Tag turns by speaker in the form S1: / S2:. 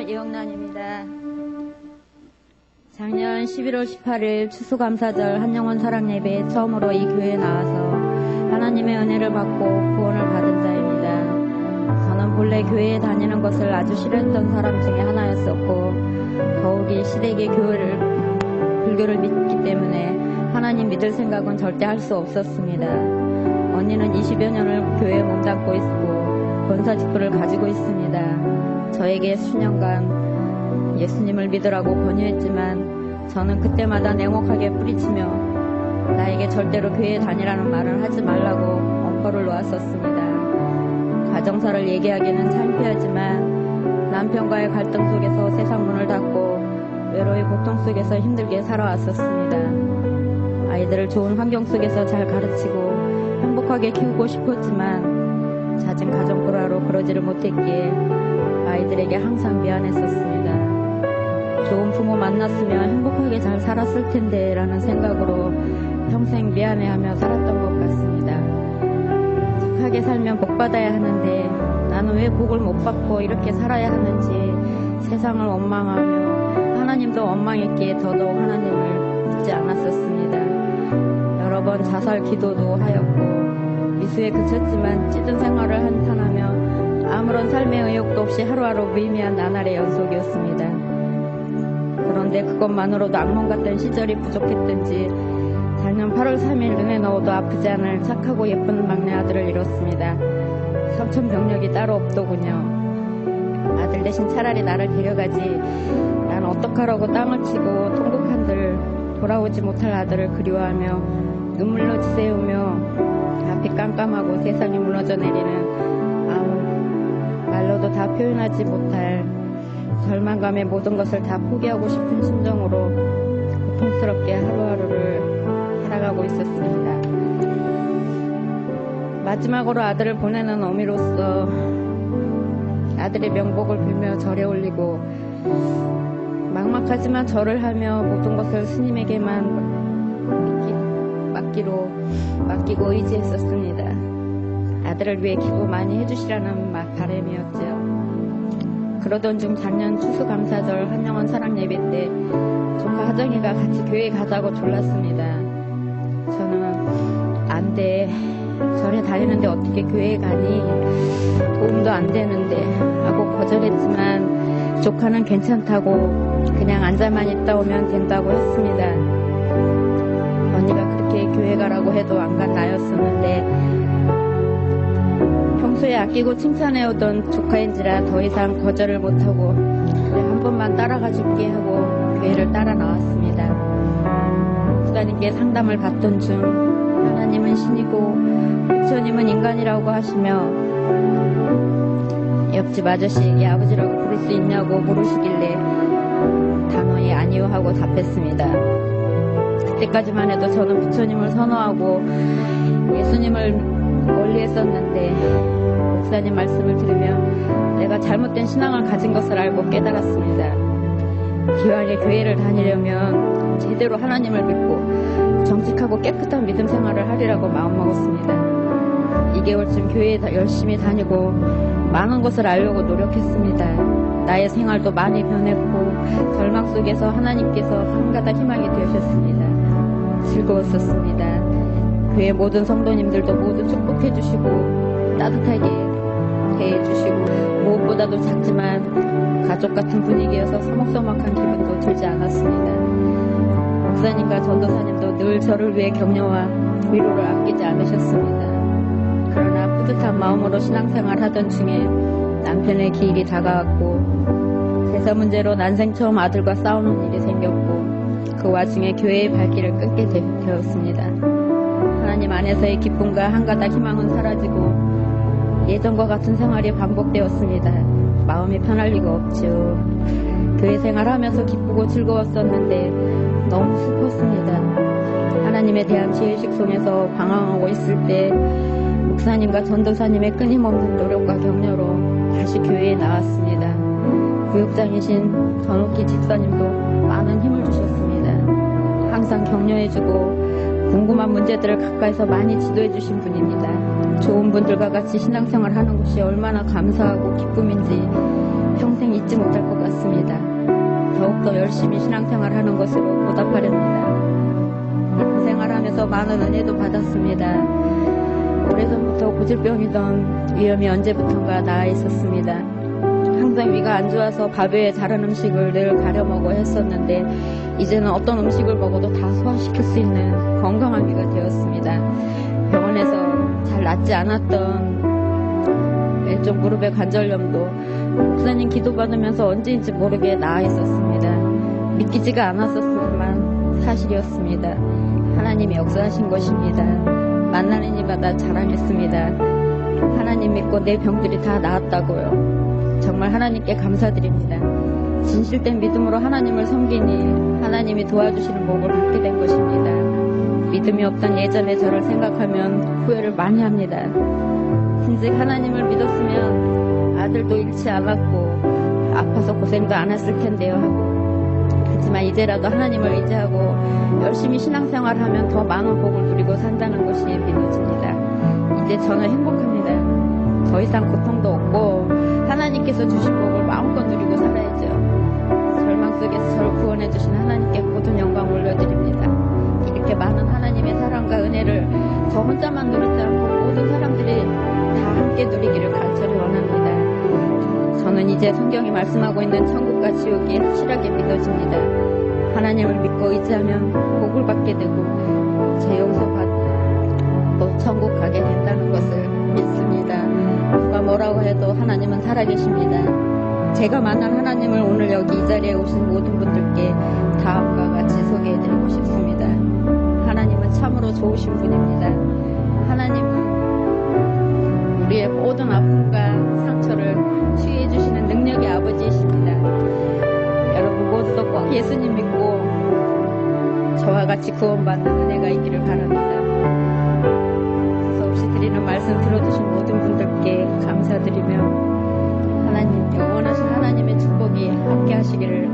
S1: 이영란입니다. 작년 11월 18일 추수감사절 한영원 사랑예배에 처음으로 이 교회에 나와서 하나님의 은혜를 받고 구원을 받은 자입니다. 저는 본래 교회에 다니는 것을 아주 싫어했던 사람 중에 하나였었고 더욱이 시댁의 불교를 믿기 때문에 하나님 믿을 생각은 절대 할 수 없었습니다. 언니는 20여 년을 교회에 몸담고 있고 권사 직분을 가지고 있습니다. 저에게 수년간 예수님을 믿으라고 권유했지만 저는 그때마다 냉혹하게 뿌리치며 나에게 절대로 교회에 다니라는 말을 하지 말라고 엄포를 놓았었습니다. 가정사를 얘기하기는 창피하지만 남편과의 갈등 속에서 세상 문을 닫고 외로이 고통 속에서 힘들게 살아왔었습니다. 아이들을 좋은 환경 속에서 잘 가르치고 행복하게 키우고 싶었지만 잦은 가정 불화로 그러지를 못했기에 아이들에게 항상 미안했었습니다. 좋은 부모 만났으면 행복하게 잘 살았을 텐데 라는 생각으로 평생 미안해하며 살았던 것 같습니다. 착하게 살면 복 받아야 하는데 나는 왜 복을 못 받고 이렇게 살아야 하는지 세상을 원망하며 하나님도 원망했기에 더더욱 하나님을 믿지 않았었습니다. 여러 번 자살 기도도 하였고 미수에 그쳤지만 찌든 생활을 한탄하며 아무런 삶의 의욕도 없이 하루하루 무의미한 나날의 연속이었습니다. 그런데 그것만으로도 악몽 같던 시절이 부족했던지 작년 8월 3일 눈에 넣어도 아프지 않을 착하고 예쁜 막내 아들을 잃었습니다. 삼천병력이 따로 없더군요. 아들 대신 차라리 나를 데려가지 난 어떡하라고 땅을 치고 통곡한들 돌아오지 못할 아들을 그리워하며 눈물로 지새우며 앞이 깜깜하고 세상이 무너져 내리는 말로도 다 표현하지 못할 절망감에 모든 것을 다 포기하고 싶은 심정으로 고통스럽게 하루하루를 살아가고 있었습니다. 마지막으로 아들을 보내는 어미로서 아들의 명복을 빌며 절에 올리고 막막하지만 절을 하며 모든 것을 스님에게만 맡기고 의지했었습니다. 아들을 위해 기도 많이 해주시라는 바람이었죠. 그러던 중 작년 추수감사절 한영원 사랑예배 때 조카 하정이가 같이 교회 가자고 졸랐습니다. 저는 안 돼. 절에 다니는데 어떻게 교회에 가니? 도움도 안 되는데 하고 거절했지만 조카는 괜찮다고 그냥 앉아만 있다 오면 된다고 했습니다. 언니가 그렇게 교회 가라고 해도 안 간 나였었는데 평소에 아끼고 칭찬해오던 조카인지라 더 이상 거절을 못하고 그래 한 번만 따라가 줄게 하고 교회를 따라 나왔습니다. 목사님께 상담을 받던 중 하나님은 신이고 부처님은 인간이라고 하시며 옆집 아저씨에게 아버지라고 부를 수 있냐고 물으시길래 단호히 아니요 하고 답했습니다. 그때까지만 해도 저는 부처님을 선호하고 예수님을 멀리 했었는데 목사님 말씀을 들으며 내가 잘못된 신앙을 가진 것을 알고 깨달았습니다. 기왕에 교회를 다니려면 제대로 하나님을 믿고 정직하고 깨끗한 믿음 생활을 하리라고 마음먹었습니다. 2개월쯤 교회에 열심히 다니고 많은 것을 알려고 노력했습니다. 나의 생활도 많이 변했고 절망 속에서 하나님께서 한가닥 희망이 되셨습니다. 즐거웠었습니다. 교회 모든 성도님들도 모두 축복해주시고 따뜻하게 대해주시고 무엇보다도 작지만 가족 같은 분위기여서 서먹서먹한 기분도 들지 않았습니다. 목사님과 전도사님도 늘 저를 위해 격려와 위로를 아끼지 않으셨습니다. 그러나 뿌듯한 마음으로 신앙생활 하던 중에 남편의 기일이 다가왔고 제사 문제로 난생 처음 아들과 싸우는 일이 생겼고 그 와중에 교회의 발길을 끊게 되었습니다. 하나님 안에서의 기쁨과 한가닥 희망은 사라지고 예전과 같은 생활이 반복되었습니다. 마음이 편할 리가 없죠. 교회 생활하면서 기쁘고 즐거웠었는데 너무 슬펐습니다. 하나님에 대한 지혜식 속에서 방황하고 있을 때 목사님과 전도사님의 끊임없는 노력과 격려로 다시 교회에 나왔습니다. 구역장이신 전옥기 집사님도 많은 힘을 주셨습니다. 항상 격려해주고 궁금한 문제들을 가까이서 많이 지도해 주신 분입니다. 좋은 분들과 같이 신앙생활 하는 것이 얼마나 감사하고 기쁨인지 평생 잊지 못할 것 같습니다. 더욱더 열심히 신앙생활하는 것으로 보답하렵니다. 생활하면서 많은 은혜도 받았습니다. 오래전부터 고질병이던 위염이 언제부턴가 나아 있었습니다. 항상 위가 안 좋아서 밥 위에 다른 음식을 늘 가려 먹어 했었는데 이제는 어떤 음식을 먹어도 다 소화시킬 수 있는 건강한 위가 되었습니다. 병원에서 잘 낫지 않았던 왼쪽 무릎의 관절염도 목사님 기도받으면서 언제인지 모르게 나아 있었습니다. 믿기지가 않았었지만 사실이었습니다. 하나님이 역사하신 것입니다. 만나는 이마다 자랑했습니다. 하나님 믿고 내 병들이 다 나았다고요. 정말 하나님께 감사드립니다. 진실된 믿음으로 하나님을 섬기니 하나님이 도와주시는 복을 받게 된 것입니다. 믿음이 없던 예전의 저를 생각하면 후회를 많이 합니다. 진즉 하나님을 믿었으면 아들도 잃지 않았고 아파서 고생도 안 했을 텐데요 하고, 하지만 이제라도 하나님을 의지하고 열심히 신앙생활하면 더 많은 복을 누리고 산다는 것이 믿어집니다. 이제 저는 행복합니다. 더 이상 고통도 없고 하나님께서 주신 복을 마음껏 누리고 살아야죠. 절망 속에서 저를 구원해 주신 하나님께 모든 영광 올려드립니다. 이렇게 많은 하나님의 사랑과 은혜를 저 혼자만 누리지 않고 모든 사람들이 다 함께 누리기를 간절히 원합니다. 저는 이제 성경이 말씀하고 있는 천국과 지옥이 확실하게 믿어집니다. 하나님을 믿고 의지하면 복을 받게 되고 죄 용서받고 또 천국 가게 된다는 것을 믿습니다. 누가 뭐라고 해도 하나님은 살아계십니다. 제가 만난 하나님을 오늘 여기 이 자리에 오신 모든 분들께 다음과 같이 소개해드리고 싶습니다. 하나님은 참으로 좋으신 분입니다. 하나님은 우리의 모든 아픔과 상처를 치유해 주시는 능력의 아버지이십니다. 여러분 모두도 꼭 예수님 믿고 저와 같이 구원받는 은혜가 있기를 바랍니다. 수없이 드리는 말씀 들어주신 모든 분들께 감사드리며 하나님 영원하신 하나님의 축복이 함께 하시기를